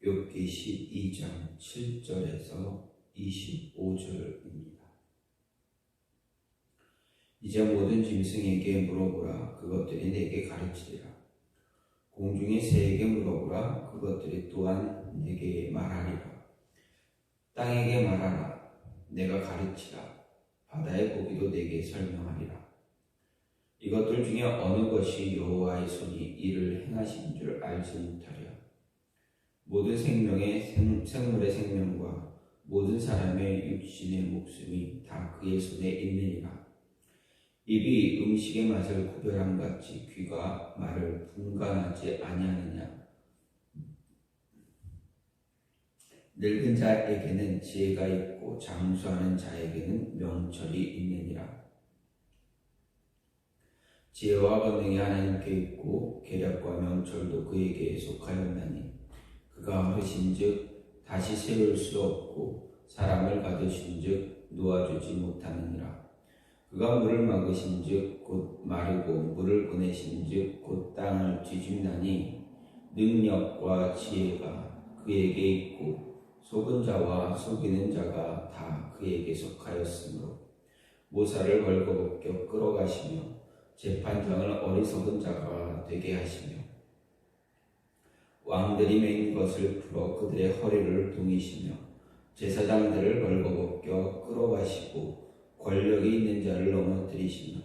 욥기 12장 7절에서 25절입니다. 이제 모든 짐승에게 물어보라. 그것들이 내게 가르치리라. 공중의 새에게 물어보라. 그것들이 또한 내게 말하리라. 땅에게 말하라. 내가 가르치라. 바다의 고기도 내게 설명하리라. 이것들 중에 어느 것이 여호와의 손이 이를 행하신 줄 알지 못하랴. 모든 생물의 생명과 모든 사람의 육신의 목숨이 다 그의 손에 있느니라. 입이 음식의 맛을 구별함같이 귀가 말을 분간하지 아니하느냐. 늙은 자에게는 지혜가 있고 장수하는 자에게는 명철이 있느니라. 지혜와 권능이 하나님께 있고 계략과 명철도 그에게 속하였나니 그가 흐르신즉 다시 세울 수 없고 사람을 가두신즉 놓아주지 못하느니라. 그가 물을 막으신즉 곧 마르고 물을 보내신즉 곧 땅을 뒤집나니 능력과 지혜가 그에게 있고 속은 자와 속이는 자가 다 그에게 속하였으므로 모사를 벌거벗겨 끌어가시며 재판장을 어리석은 자가 되게 하시며 왕들이 맹 것을 풀어 그들의 허리를 동이시며 제사장들을 벌거벗겨 끌어가시고 권력이 있는 자를 넘어뜨리시며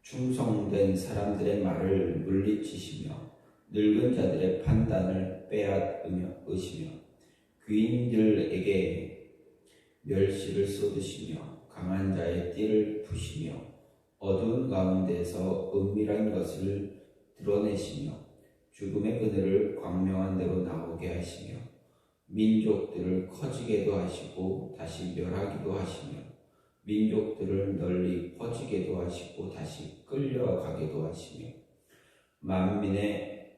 충성된 사람들의 말을 물리치시며 늙은 자들의 판단을 빼앗으시며 귀인들에게 멸시를 쏟으시며 강한 자의 띠를 푸시며 어두운 가운데서 은밀한 것을 드러내시며 죽음의 그늘을 광명한 데로 나오게 하시며 민족들을 커지게도 하시고 다시 멸하기도 하시며 민족들을 널리 퍼지게도 하시고 다시 끌려가게도 하시며 만민의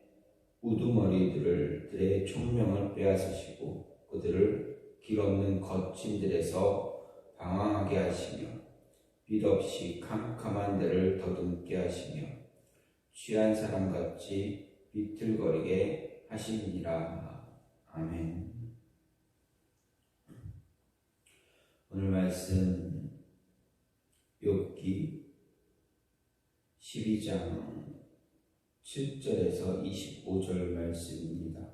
우두머리들의 총명을 빼앗으시고 그들을 길없는 거친들에서 방황하게 하시며 빛 없이 캄캄한 데를 더듬게 하시며 취한 사람같이 비틀거리게 하시니라. 아멘. 오늘 말씀 욥기 12장 7절에서 25절 말씀입니다.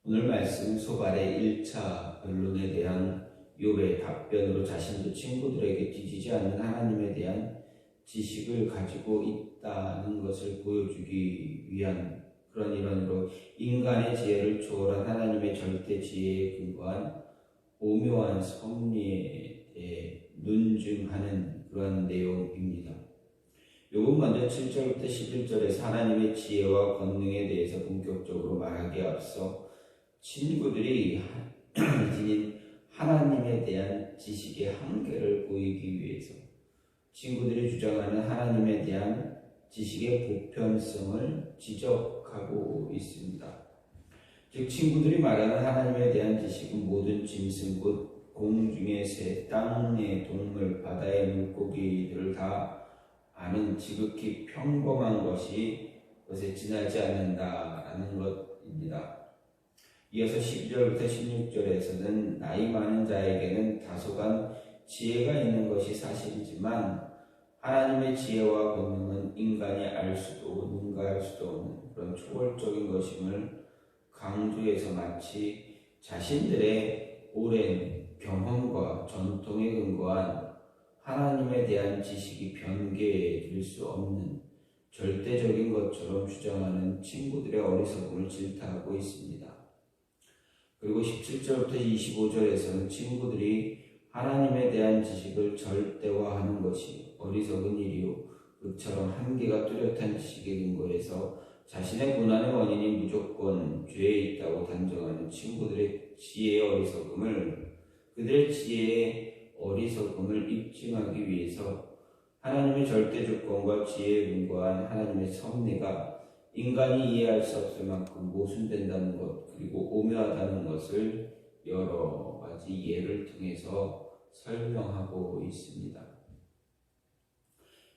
오늘 말씀 소발의 1차 변론에 대한 욥의 답변으로 자신도 친구들에게 뒤지지 않는 하나님에 대한 지식을 가지고 있다는 것을 보여주기 위한 그런 일환으로 인간의 지혜를 초월한 하나님의 절대 지혜에 근거한 오묘한 섭리에 대해 논증하는 그런 내용입니다. 욥은 먼저 7절부터 11절에서 하나님의 지혜와 권능에 대해서 본격적으로 말하기에 앞서 친구들이 지닌 하나님에 대한 지식의 한계를 보이기 위해서 친구들이 주장하는 하나님에 대한 지식의 보편성을 지적하고 있습니다. 즉 친구들이 말하는 하나님에 대한 지식은 모든 짐승 곧 공중의 새, 땅의 동물, 바다의 물고기들을 다 아는 지극히 평범한 것에 지나지 않는다라는 것입니다. 이어서 12절부터 16절에서는 나이 많은 자에게는 다소간 지혜가 있는 것이 사실이지만 하나님의 지혜와 권능은 인간이 알 수도 능가할 수도 없는 그런 초월적인 것임을 강조해서 마치 자신들의 오랜 경험과 전통에 근거한 하나님에 대한 지식이 변개될 수 없는 절대적인 것처럼 주장하는 친구들의 어리석음을 질타하고 있습니다. 그리고 17절부터 25절에서는 친구들이 하나님에 대한 지식을 절대화하는 것이 어리석은 일이요 그처럼 한계가 뚜렷한 지식에 근거해서 자신의 고난의 원인이 무조건 죄에 있다고 단정하는 친구들의 지혜의 어리석음을 그들의 지혜의 어리석음을 입증하기 위해서 하나님의 절대 조건과 지혜에 근거한 하나님의 섭리가 인간이 이해할 수 없을 만큼 모순된다는 것 그리고 오묘하다는 것을 여러 가지 예를 통해서 설명하고 있습니다.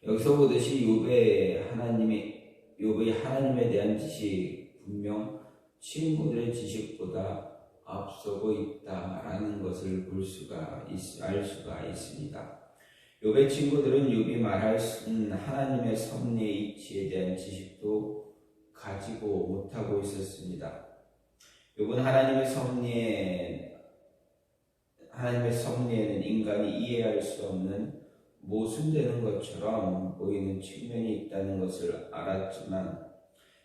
여기서 보듯이 욥의 하나님에 대한 지식 분명 친구들의 지식보다 앞서고 있다라는 것을 알 수가 있습니다. 욥의 친구들은 욥이 말할 수 있는 하나님의 섭리의 이치에 대한 지식도 가지고 못하고 있었습니다. 욥은 하나님의 섭리에는 인간이 이해할 수 없는 모순되는 것처럼 보이는 측면이 있다는 것을 알았지만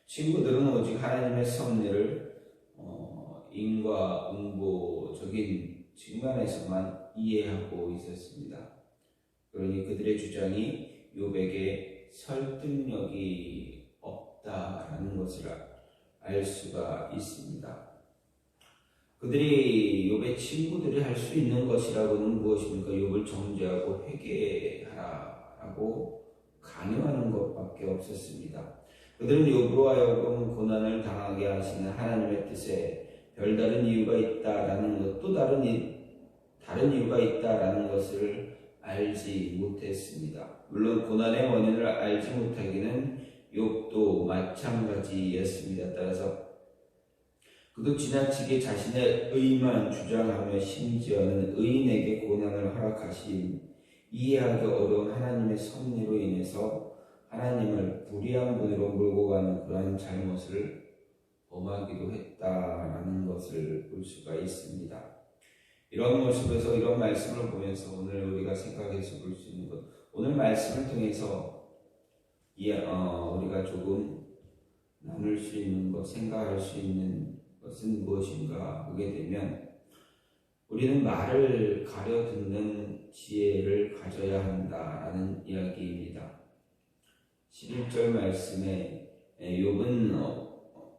친구들은 오직 하나님의 섭리를 인과응보적인 측면에서만 이해하고 있었습니다. 그러니 그들의 주장이 욥에게 설득력이 없다라는 것을 알 수가 있습니다. 그들이 욥의 친구들이 할 수 있는 것이라고는 무엇입니까? 욥을 정죄하고 회개하라고 강요하는 것밖에 없었습니다. 그들은 욥으로 하여금 고난을 당하게 하시는 하나님의 뜻에 별다른 이유가 있다라는 것, 또 다른 이유가 있다라는 것을 알지 못했습니다. 물론 고난의 원인을 알지 못하기는 욥도 마찬가지였습니다. 따라서 그도 지나치게 자신의 의만 주장하며 심지어는 의인에게 고난을 허락하신 이해하기 어려운 하나님의 섭리로 인해서 하나님을 불의한 분으로 몰고 가는 그러한 잘못을 범하기도 했다라는 것을 볼 수가 있습니다. 이런 모습에서 이런 말씀을 보면서 오늘 우리가 생각해서 볼 수 있는 것, 오늘 말씀을 통해서 우리가 조금 나눌 수 있는 것, 생각할 수 있는 것은 무엇인가 보게 되면 우리는 말을 가려 듣는 지혜를 가져야 한다라는 이야기입니다. 11절 말씀에 욥은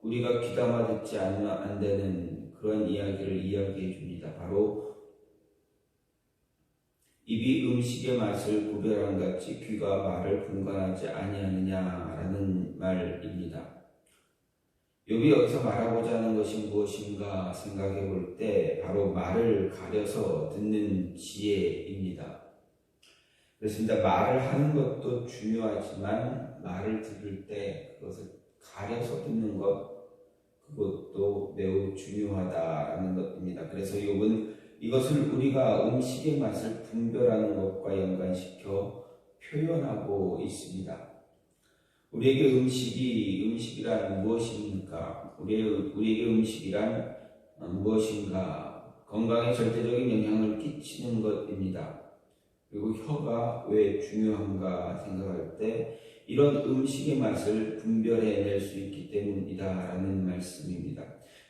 우리가 귀담아 듣지 않으면 안 되는 그런 이야기를 이야기해 줍니다. 바로 입이 음식의 맛을 구별한 같이 귀가 말을 분간하지 아니하느냐라는 말입니다. 욥이 여기서 말하고자 하는 것이 무엇인가 생각해 볼 때 바로 말을 가려서 듣는 지혜입니다. 그렇습니다. 말을 하는 것도 중요하지만 말을 들을 때 그것을 가려서 듣는 것, 그것도 매우 중요하다라는 것입니다. 그래서 욥은 이것을 우리가 음식의 맛을 분별하는 것과 연관시켜 표현하고 있습니다. 우리에게 음식이란 무엇입니까? 우리에게 음식이란 무엇인가? 건강에 절대적인 영향을 끼치는 것입니다. 그리고 혀가 왜 중요한가 생각할 때 이런 음식의 맛을 분별해낼 수 있기 때문이다라는 말씀입니다.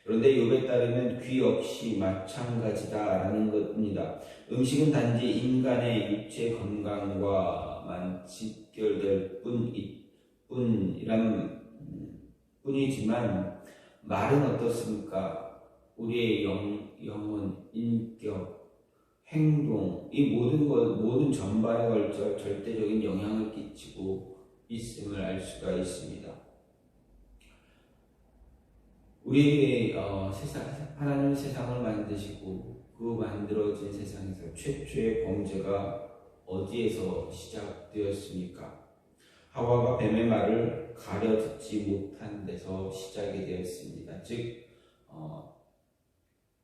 그런데 욥에 따르면 귀 역시 마찬가지다라는 것입니다. 음식은 단지 인간의 육체 건강과만 직결될 뿐이지만 말은 어떻습니까? 우리의 영혼, 인격, 행동, 이 모든 전반에 걸쳐 절대적인 영향을 끼치고 있음을 알 수가 있습니다. 우리에게 하나님 세상을 만드시고 그 만들어진 세상에서 최초의 범죄가 어디에서 시작되었습니까? 하와가 뱀의 말을 가려 듣지 못한 데서 시작이 되었습니다. 즉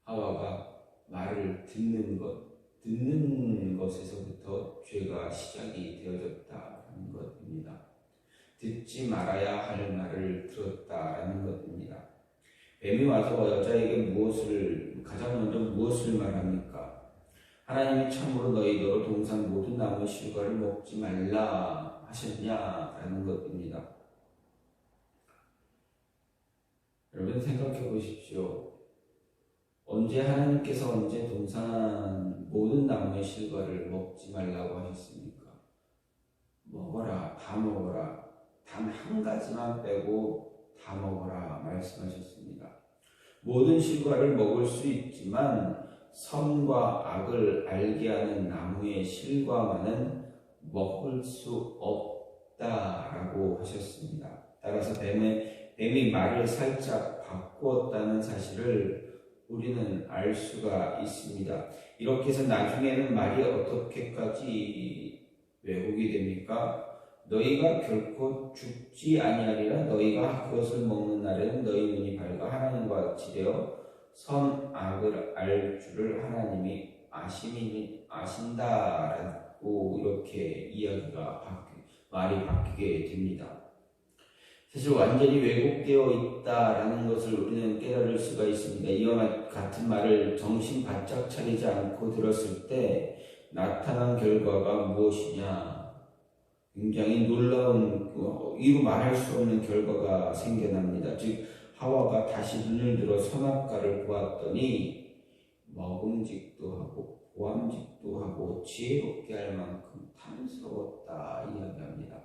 하와가 말을 듣는 것에서부터 죄가 시작이 되어졌다는 것입니다. 듣지 말아야 할 말을 들었다라는 것입니다. 뱀이 와서 여자에게 가장 먼저 무엇을 말합니까? 하나님이 참으로 너희더러 동산 모든 나무 실과를 먹지 말라 하셨냐라는 것입니다. 여러분 생각해 보십시오. 언제 동산 모든 나무의 실과를 먹지 말라고 하셨습니까? 먹어라, 다 먹어라. 단 한 가지만 빼고 다 먹어라 말씀하셨습니다. 모든 실과를 먹을 수 있지만 선과 악을 알게 하는 나무의 실과만은 먹을 수 없다라고 하셨습니다. 따라서 뱀이 말을 살짝 바꾸었다는 사실을 우리는 알 수가 있습니다. 이렇게 해서 나중에는 말이 어떻게까지 왜곡이 됩니까? 너희가 결코 죽지 아니하리라. 너희가 그것을 먹는 날에는 너희 눈이 밝아 하나님과 같이 되어 선악을 알 줄을 하나님이 아신다라고 이렇게 말이 바뀌게 됩니다. 사실 완전히 왜곡되어 있다라는 것을 우리는 깨달을 수가 있습니다. 이와 같은 말을 정신 바짝 차리지 않고 들었을 때 나타난 결과가 무엇이냐? 굉장히 놀라운, 이루 말할 수 없는 결과가 생겨납니다. 즉 하와가 다시 눈을 들어 선악과를 보았더니 먹음직도 하고 보암직도 하고 지혜롭게 할 만큼 탐스러웠다 이야기합니다.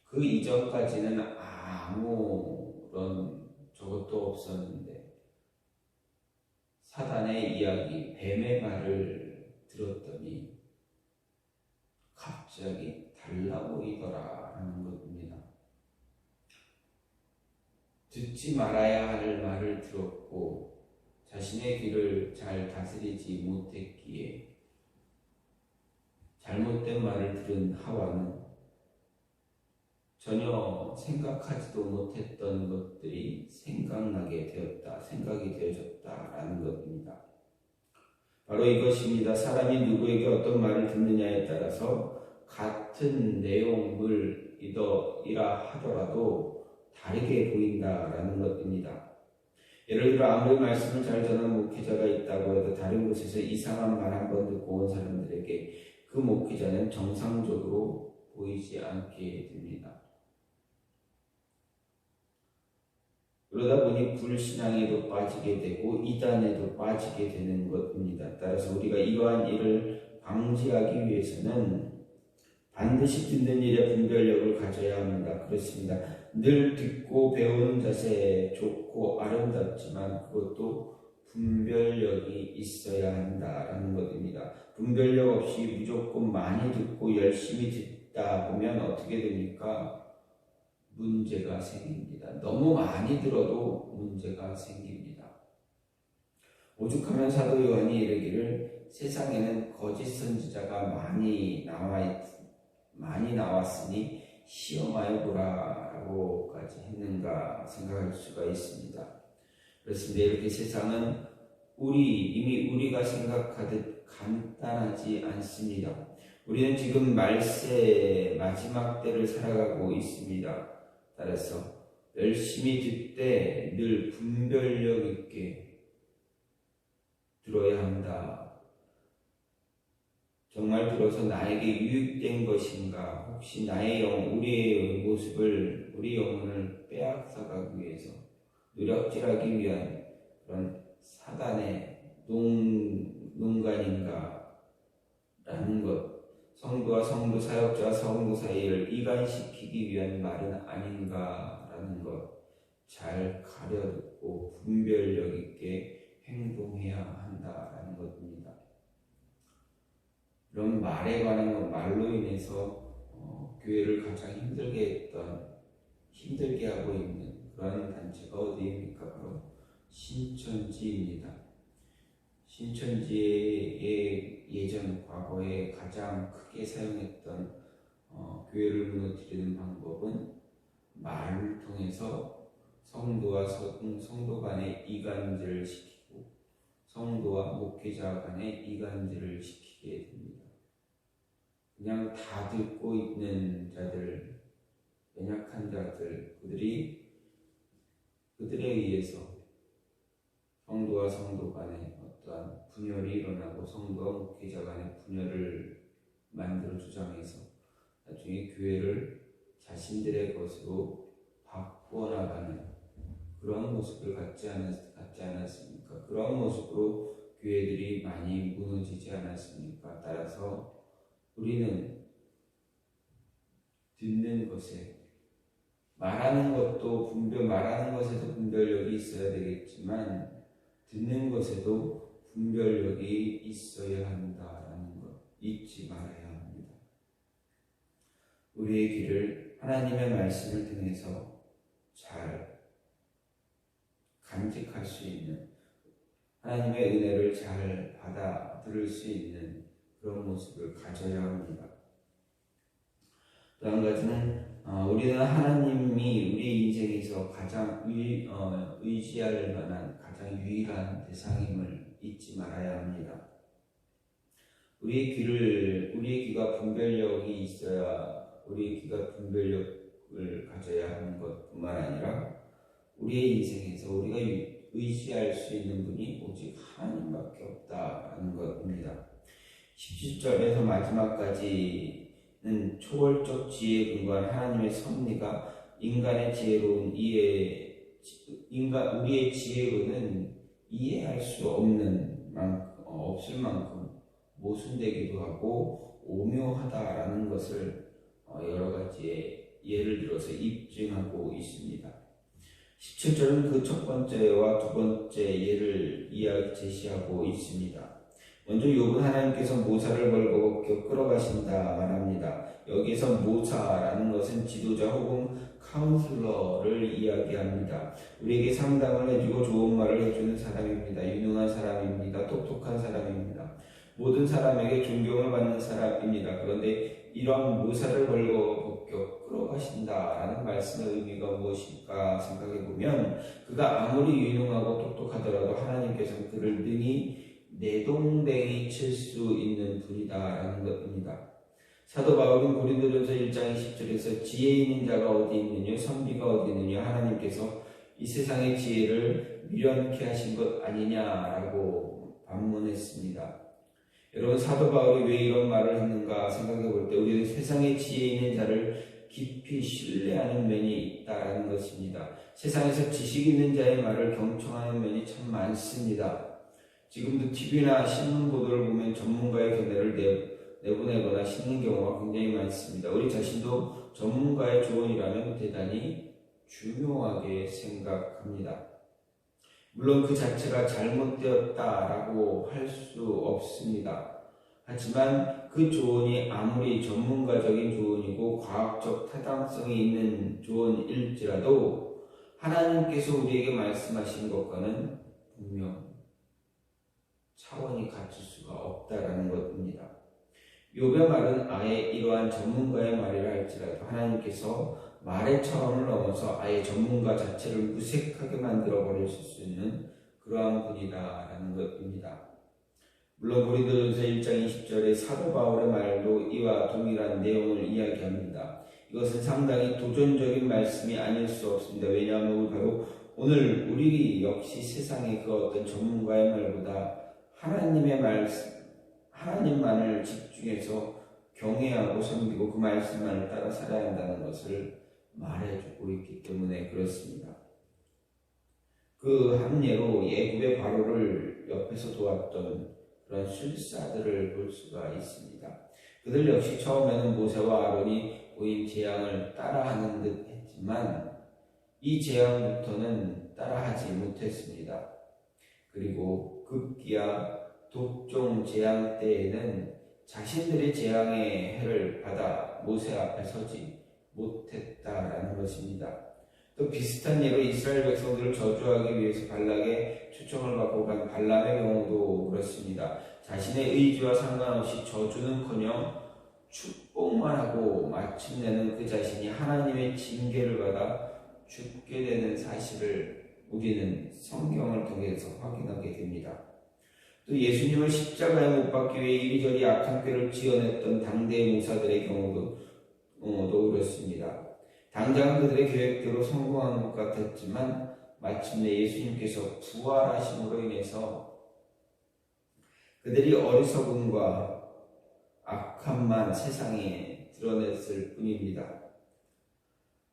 그 이전까지는 아무런 저것도 없었는데 사단의 이야기, 뱀의 말을 들었더니 갑자기 달라 보이더라라는 것입니다. 듣지 말아야 할 말을 들었고 자신의 귀를 잘 다스리지 못했기에 잘못된 말을 들은 하와는 전혀 생각하지도 못했던 것들이 생각이 되어졌다라는 것입니다. 바로 이것입니다. 사람이 누구에게 어떤 말을 듣느냐에 따라서 같은 내용이라 하더라도 다르게 보인다라는 것입니다. 예를 들어 아무리 말씀을 잘 전하는 목회자가 있다고 해도 다른 곳에서 이상한 말 한 번 듣고 온 사람들에게 그 목회자는 정상적으로 보이지 않게 됩니다. 그러다 보니 불신앙에도 빠지게 되고 이단에도 빠지게 되는 것입니다. 따라서 우리가 이러한 일을 방지하기 위해서는 반드시 듣는 일에 분별력을 가져야 합니다. 그렇습니다. 늘 듣고 배우는 자세 좋고 아름답지만 그것도 분별력이 있어야 한다라는 것입니다. 분별력 없이 무조건 많이 듣고 열심히 듣다 보면 어떻게 됩니까? 문제가 생깁니다. 너무 많이 들어도 문제가 생깁니다. 오죽하면 사도 요한이 이르기를 세상에는 거짓 선지자가 많이 나왔으니 시험하여 보라라고까지 했는가 생각할 수가 있습니다. 그렇습니다. 이렇게 세상은 이미 우리가 생각하듯 간단하지 않습니다. 우리는 지금 말세 마지막 때를 살아가고 있습니다. 따라서 열심히 듣되 늘 분별력 있게 들어야 한다. 정말 들어서 나에게 유익된 것인가? 혹시 우리의 모습을, 우리 영혼을 빼앗아가기 위해서 노력질하기 위한 그런 사단의 농간인가? 라는 것. 성도와 성도, 사역자와 성도 사이를 이간시키기 위한 말은 아닌가라는 것 잘 가려듣고 분별력 있게 행동해야 한다라는 것입니다. 이런 말에 관한 말로 인해서 교회를 가장 힘들게 하고 있는 그런 단체가 어디입니까? 바로 신천지입니다. 신천지의 예전 과거에 가장 크게 사용했던 교회를 무너뜨리는 방법은 말을 통해서 성도와 성도 간의 이간질을 시키고 성도와 목회자 간의 이간질을 시키게 됩니다. 그냥 다 듣고 있는 자들, 연약한 자들, 그들에 의해서 성도와 성도 간에 어떠한 분열이 일어나고 성도와 목회자 간의 분열을 만들어 주장해서 나중에 교회를 자신들의 것으로 바꾸어 나가는 그러한 모습을 갖지 않았습니까? 그러한 모습으로 교회들이 많이 무너지지 않았습니까? 따라서 우리는 듣는 것에 말하는 것에도 분별력이 있어야 되겠지만 듣는 것에도 분별력이 있어야 한다라는 것 잊지 말아야 합니다. 우리의 귀를 하나님의 말씀을 통해서 잘 간직할 수 있는 하나님의 은혜를 잘 받아들일 수 있는 그런 모습을 가져야 합니다. 또 한 가지는 우리는 하나님이 우리 인생에서 가장 의지할 만한 가장 유일한 대상임을 잊지 말아야 합니다. 우리의 귀가 분별력이 있어야 우리의 귀가 분별력을 가져야 하는 것뿐만 아니라 우리의 인생에서 우리가 의지할 수 있는 분이 오직 하나님밖에 없다라는 것입니다. 17절에서 마지막까지는 초월적 지혜에 근거한 하나님의 섭리가 인간의 지혜로운 우리의 지혜로는 이해할 수 없을 만큼 모순되기도 하고 오묘하다라는 것을 여러 가지의 예를 들어서 입증하고 있습니다. 17절은 그 첫 번째와 두 번째 예를 제시하고 있습니다. 먼저 욥은 하나님께서 모사를 벌거벗겨 끌어가신다 말합니다. 여기서 모사라는 것은 지도자 혹은 카운슬러를 이야기합니다. 우리에게 상담을 해주고 좋은 말을 해주는 사람입니다. 유능한 사람입니다. 똑똑한 사람입니다. 모든 사람에게 존경을 받는 사람입니다. 그런데 이런 모사를 벌거벗겨 끌어가신다라는 말씀의 의미가 무엇일까 생각해보면 그가 아무리 유능하고 똑똑하더라도 하나님께서는 그를 능히 내동댕이 칠 수 있는 분이다라는 것입니다. 사도 바울은 고린도전서 1장 20절에서 지혜 있는 자가 어디 있느냐 선비가 어디 있느냐 하나님께서 이 세상의 지혜를 미련케 하신 것 아니냐라고 반문했습니다. 여러분 사도 바울이 왜 이런 말을 했는가 생각해 볼 때 우리는 세상에 지혜 있는 자를 깊이 신뢰하는 면이 있다는 것입니다. 세상에서 지식 있는 자의 말을 경청하는 면이 참 많습니다. 지금도 TV나 신문 보도를 보면 전문가의 견해를 내보내거나 싣는 경우가 굉장히 많습니다. 우리 자신도 전문가의 조언이라면 대단히 중요하게 생각합니다. 물론 그 자체가 잘못되었다라고 할 수 없습니다. 하지만 그 조언이 아무리 전문가적인 조언이고 과학적 타당성이 있는 조언일지라도 하나님께서 우리에게 말씀하신 것과는 분명 차원이 같을 수가 없다라는 것입니다. 욥의 말은 아예 이러한 전문가의 말이라 할지라도 하나님께서 말의 차원을 넘어서 아예 전문가 자체를 무색하게 만들어 버릴 수 있는 그러한 분이다라는 것입니다. 물론 고린도전서 1장 20절에 사도 바울의 말도 이와 동일한 내용을 이야기합니다. 이것은 상당히 도전적인 말씀이 아닐 수 없습니다. 왜냐하면 바로 오늘 우리 역시 세상의 그 어떤 전문가의 말보다 하나님의 말씀, 하나님만을 집중해서 경외하고 섬기고 그 말씀만을 따라 살아야 한다는 것을 말해주고 있기 때문에 그렇습니다. 그 한 예로 애굽의 바로를 옆에서 도왔던 그런 술사들을 볼 수가 있습니다. 그들 역시 처음에는 모세와 아론이 보인 재앙을 따라하는 듯 했지만 이 재앙부터는 따라하지 못했습니다. 그리고 급기야 독종 재앙 때에는 자신들의 재앙의 해를 받아 모세 앞에 서지 못했다라는 것입니다. 또 비슷한 예로 이스라엘 백성들을 저주하기 위해서 발락의 초청을 받고 간 발람의 경우도 그렇습니다. 자신의 의지와 상관없이 저주는커녕 축복만 하고 마침내는 그 자신이 하나님의 징계를 받아 죽게 되는 사실을 우리는 성경을 통해서 확인하게 됩니다. 또 예수님을 십자가에 못 박기 위해 이리저리 악한 꾀를 지어냈던 당대의 모사들의 경우도 그렇습니다. 당장 그들의 계획대로 성공한 것 같았지만 마침내 예수님께서 부활하심으로 인해서 그들이 어리석음과 악함만 세상에 드러냈을 뿐입니다.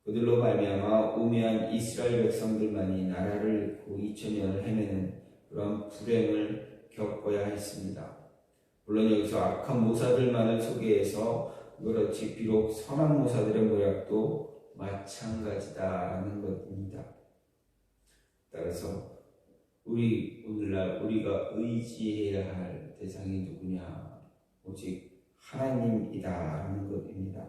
그들로 말미암아 우매한 이스라엘 백성들만이 나라를 잃고 2000년을 헤매는 그런 불행을 겪어야 했습니다. 물론 여기서 악한 모사들만을 소개해서 그렇지 비록 선한 모사들의 모략도 마찬가지다라는 것입니다. 따라서 오늘날 우리가 의지해야 할 대상이 누구냐? 오직 하나님이다라는 것입니다.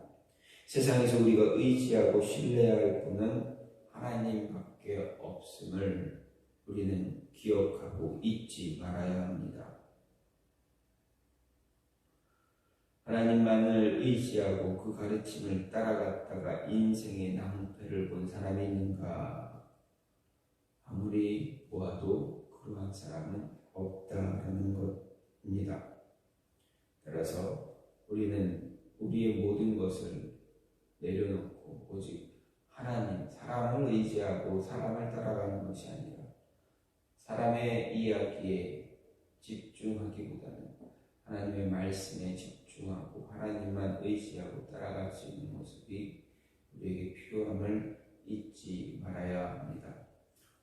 세상에서 우리가 의지하고 신뢰해야 할 분은 하나님밖에 없음을 우리는 기억하고 잊지 말아야 합니다. 하나님만을 의지하고 그 가르침을 따라갔다가 인생의 낭패를 본 사람이 있는가? 아무리 보아도 그러한 사람은 없다라는 것입니다. 따라서 우리는 우리의 모든 것을 내려놓고 오직 하나님, 사람을 의지하고 사람을 따라가는 것이 아니라 사람의 이야기에 집중하기보다는 하나님의 말씀에 집중하고 하나님만 의지하고 따라갈 수 있는 모습이 우리에게 필요함을 잊지 말아야 합니다.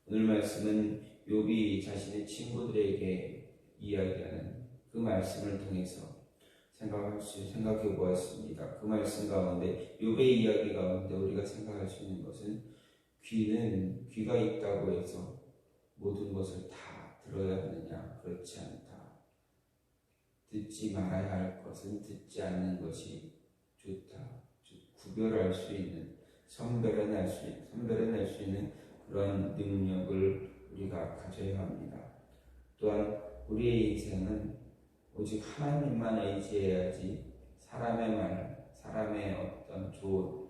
오늘 말씀은 욥이 자신의 친구들에게 이야기하는 그 말씀을 통해서 생각해 보았습니다. 그 말씀 가운데 욥의 이야기 가운데 우리가 생각할 수 있는 것은 귀가 있다고 해서 모든 것을 다 들어야 하느냐? 그렇지 않다. 듣지 말아야 할 것은 듣지 않는 것이 좋다. 구별할 수 있는, 선별해낼 수 있는 그런 능력을 우리가 가져야 합니다. 또한 우리의 인생은 오직 하나님만 의지해야지 사람의 말, 사람의 어떤 좋은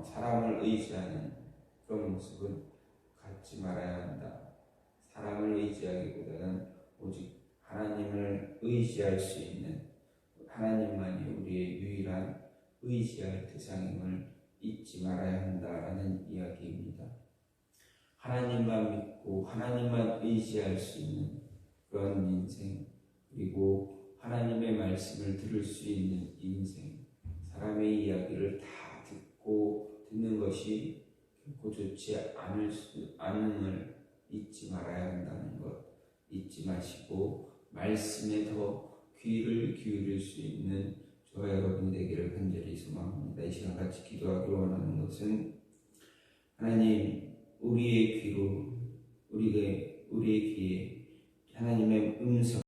사람을 의지하는 그런 모습은 갖지 말아야 한다. 사람을 의지하기보다는 오직 하나님을 의지할 수 있는 하나님만이 우리의 유일한 의지할 대상임을 잊지 말아야 한다라는 이야기입니다. 하나님만 믿고 하나님만 의지할 수 있는 그런 인생, 그리고 하나님의 말씀을 들을 수 있는 인생, 사람의 이야기를 다 듣는 것이 결코 좋지 않음을 잊지 말아야 한다는 것 잊지 마시고 말씀에 더 귀를 기울일 수 있는 저와 여러분이 되기를 간절히 소망합니다. 이 시간 같이 기도하기로 원하는 것은 하나님, 우리의 귀에 하나님의 음성